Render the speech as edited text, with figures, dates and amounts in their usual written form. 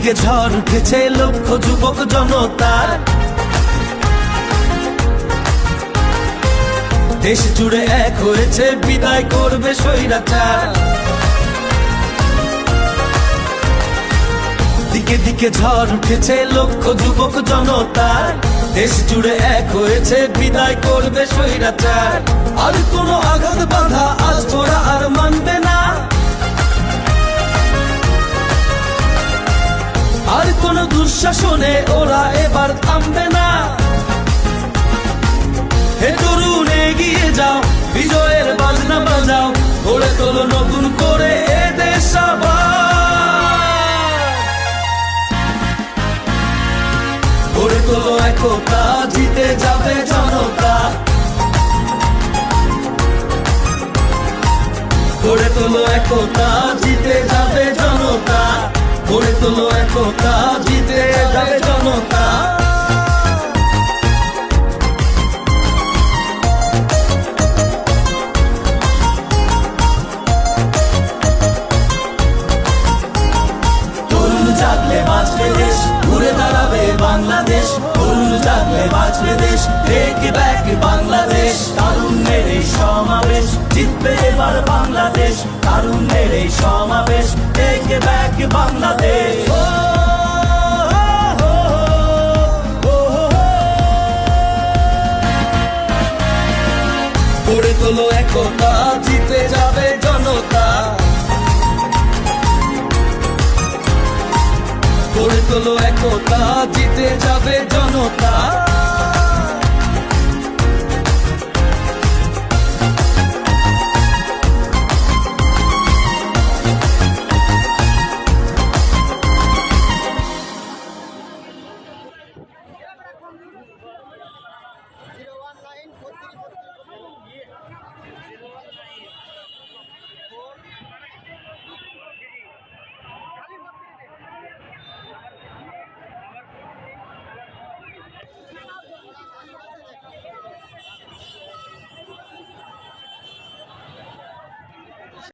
দিকে ঝড় উঠেছে লক্ষ যুবক জনতার, দেশ জুড়ে এক হয়েছে বিদায় করবে স্বৈরাচার। দিকে দিকে ঝড় উঠেছে লক্ষ যুবক জনতার, দেশ জুড়ে এক হয়েছে বিদায় করবে স্বৈরাচার। আর কোনো আঘাত বাধা আজ ওরা আর মানবে না, আর কোনো দুঃশাসনে ওরা এবার থামবে না। হে তরুণ এগিয়ে যাও, বিজয়ের বাজনা বাজাও, গড়ে তোলো নতুন করে এ দেশ আবার। গড়ে তোলো একতা, জিতে যাবে জনতা। গড়ে তোলো একতা, জিতে যাবে জনতা। গড়ে তোলো একতা, জিতে যাবে জনতা। তরুণ জাগলে বাঁচবে দেশ, ঘুরে দাঁড়াবে বাংলাদেশ। তরুণ জাগলে বাঁচবে দেশ, টেক ব্যাক বাংলাদেশ। তারুণ্যের এই সমাবেশ, জিতবে এবার বাংলাদেশ। তারুণ্যের এই সমাবেশ, টেক ব্যাক বাংলাদেশ। গড়ে তোলো একতা, জিতে যাবে জনতা। গড়ে তোলো একতা, জিতে যাবে জনতা।